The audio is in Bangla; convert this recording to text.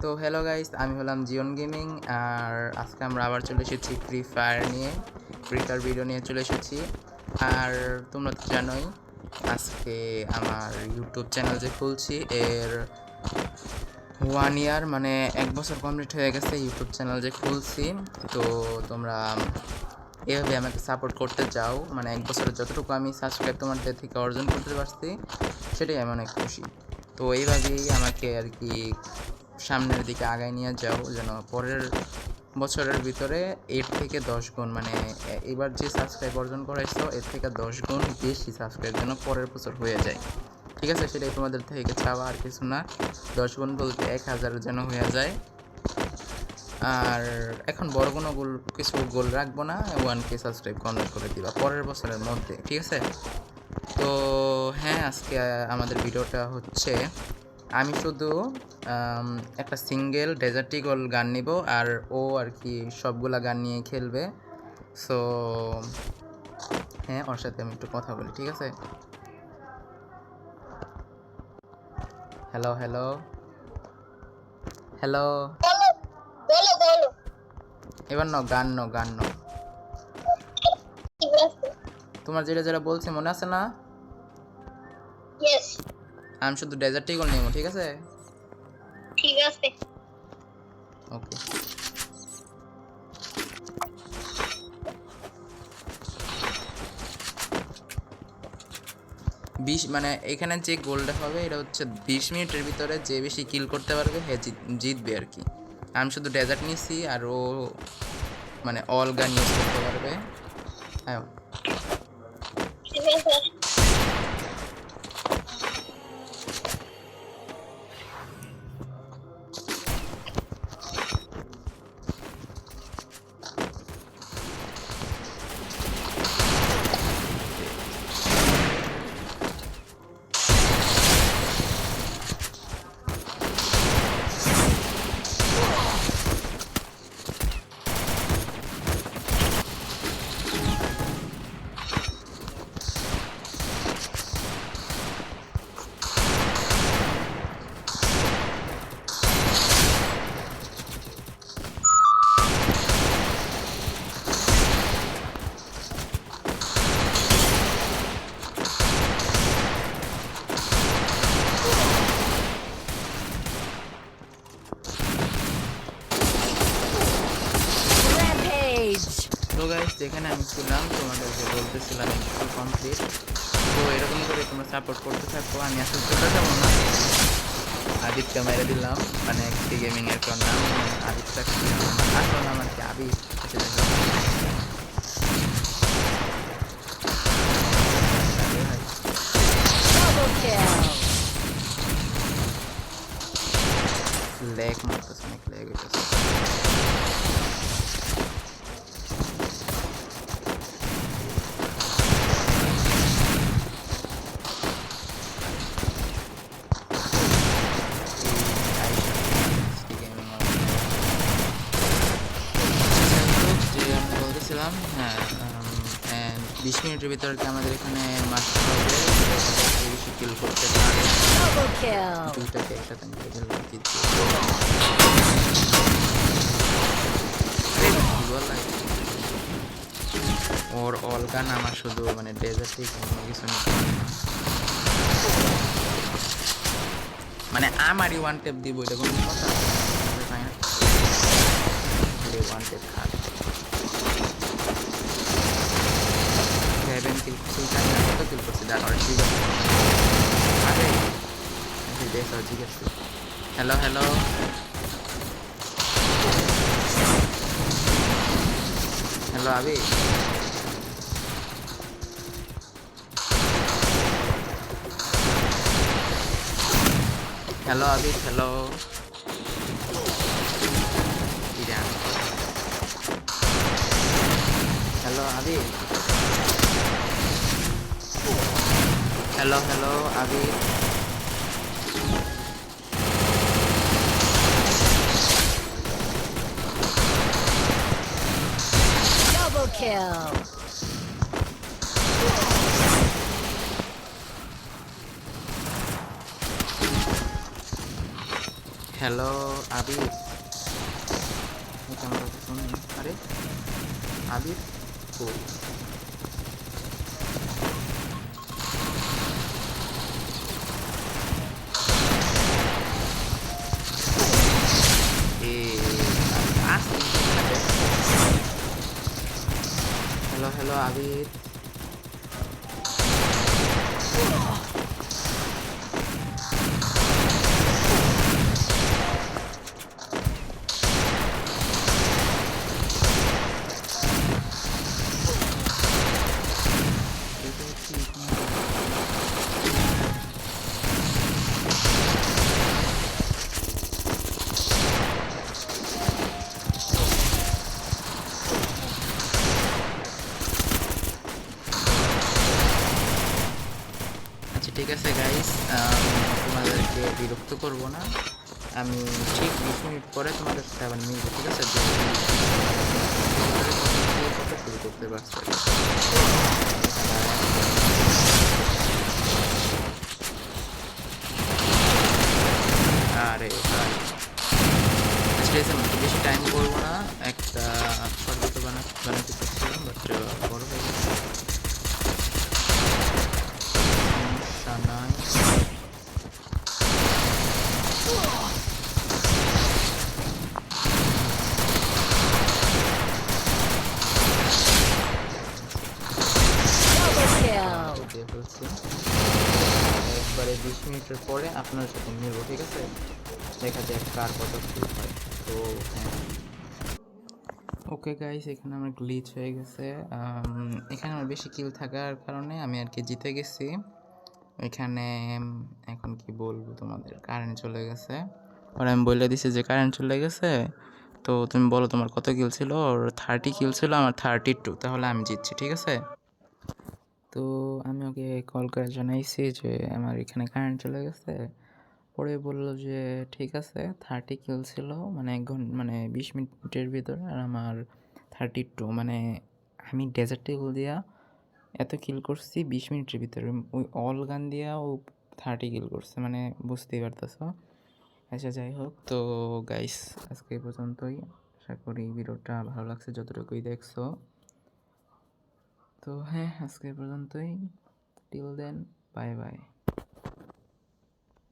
তো হ্যালো গাইস, আমি হলাম জিওন গেমিং। আর আজকে আমরা আবার চলে এসেছি ফ্রি ফায়ার ভিডিও নিয়ে চলে এসেছি। আর তোমরা তো জানোই আজকে আমার ইউটিউব চ্যানেল যে খুলছি এর 1 ইয়ার মানে 1 বছর কমপ্লিট হয়ে গেছে ইউটিউব চ্যানেল যে খুলছি। তো তোমরা এভাবে আমাকে সাপোর্ট করতে চাও, মানে 1 বছরে যতটুকু আমি সাবস্ক্রাইব তোমাদের থেকে অর্জন করতে পারছি সেটাই আমি অনেক খুশি। তো এইভাবেই আমাকে আর কি সামনের দিকে আগায় নিয়ে যাও, যেন পরের বছরের ভিতরে এর থেকে 10 গুণ, মানে এবার যে সাবস্ক্রাইব অর্জন করাইছো এর থেকে 10 গুণ বেশি সাবস্ক্রাইব যেন পরের বছর হয়ে যায়। ঠিক আছে, সেটাই তোমাদের থেকে চাওয়া, আর কিছু না। 10 গুণ বলতে 1000 যেন হয়ে যায়। আর এখন বড় কোনো কিছু গোল রাখবো না, 1K সাবস্ক্রাইব কমপ্লিট করে দিবা পরের বছরের মধ্যে, ঠিক আছে? তো হ্যাঁ, আজকে আমাদের ভিডিওটা হচ্ছে আমি শুধু একটা সিঙ্গেল ডেজার্ট ইগল গান নিব, আর ও আর কি সবগুলা গান নিয়ে খেলবে। সো হ্যাঁ, ওর সাথে আমি একটু কথা বলি, ঠিক আছে? হ্যালো হ্যালো হ্যালো, বলো বলো। এবার গান ন। ঠিক আছে। তোমার যেটা যেটা বলছি মনে আছে না? ইয়েস। আমি শুধু ডেজার্ট ইগল নেব, ঠিক আছে? ঠিক আছে। ওকে। মানে এখানে যে গোলটা হবে এটা হচ্ছে 20 মিনিটের ভিতরে যে বেশি কিল করতে পারবে হে জিতবে আর কি। আমি শুধু ডেজার্ট নিছি আর ও মানে অল গান ইউজ করতে পারবে। হ্যাঁ, ঠিক আছে। তো গাইস, যেখানে আমি ছিলাম তোমাদেরকে বলতেছিলাম একটু কমপ্লিট। তো এরকম করে তোমরা সাপোর্ট করতে থাকো। আমি আসলে চলে যাবো না, আদিত্যকে মেরে দিলাম, মানে একটি গেমিং এর নাম আদিত্য, আসল নাম আর কি আবির। লেগ মারতেছে, অনেক লেগ হইতেছে। হ্যাঁ, 20 মিনিটের ভিতরে কি আমাদের এখানে মারতে হবে, বেশি কিল করতে পারে দুইটাকে একসাথে মেরে ফেলবো, ওর অল গান আমার শুধু মানে ডেজার্টে কোনো কিছু নেই, মানে আমারই ওয়ান টেপ দিব, এটা কোনো কথা? ওয়ান টেপ খাট 7 কিল করছি, জানি না কত কিল করছি, দেখ আর ঠিক আছে। আরে দেখ আর ঠিক আছে। হ্যালো হ্যালো হ্যালো আবি, হ্যালো আবি, হ্যালো। হ্যালো আবি, হ্যালো হ্যালো আবি। Double kill. হ্যালো আবির, এই ক্যামেরা শুনুন। আরে আবির কই? এ আসতে হ্যালো হ্যালো আবির, আচ্ছা ঠিক আছে গাইস, তোমাদেরকে বিরক্ত করব না। আমি ঠিক 20 মিনিট পরে তোমাদের সাথে আবার মিলবো, ঠিক আছে? যে কত শুরু করতে পারছে। আরে ভাই আচ্ছা ঠিক আছে, আমি বেশি টাইম করবো না। একটা শর্ট বানাতে চাচ্ছিলাম, বাট বড় হয়ে গেছে, সমস্যা নাই। Double kill. দিয়ে ফেলছি একবারে 20 মিনিটের পরে আপনার সাথে মিলবো, ঠিক আছে? দেখা যাক কার কত কিল হয়। তো হ্যাঁ, ওকে গাইস, এখানে আমার গ্লিচ হয়ে গেছে। এখানে আমার বেশি কিল থাকার কারণে আমি আর কি জিতে গেছি। এখানে এখন কি বলবো তোমাদের, কারেন্ট চলে গেছে। আর আমি বলে দিছি যে কারেন্ট চলে গেছে, তো তুমি বলো তোমার কত কিল ছিল। ওর 30 কিল ছিল, আমার 32, তাহলে আমি জিতছি, ঠিক আছে? তো আমি ওকে কল করে জানাইছি যে আমার এখানে কারেন্ট চলে গেছে। পরে বললো যে ঠিক আছে, 30 কিল ছিল, মানে 1 ঘন্টা মানে 20 মিনিটের ভিতরে, আর আমার 32, মানে আমি ডেজার্ট টেবল দিয়া এত কিল করছি 20 মিনিটের ভিতরে, ওই অল গান দিয়া ও 30 কিল করছে, মানে বুঝতেই পারতেছো। আচ্ছা যাই হোক, তো গাইস আজকে এই পর্যন্তই। আশা করি ভিডিওটা ভালো লাগছে যতটুকুই দেখছো। তো হ্যাঁ, আজকে এই পর্যন্তই। Till then, bye by.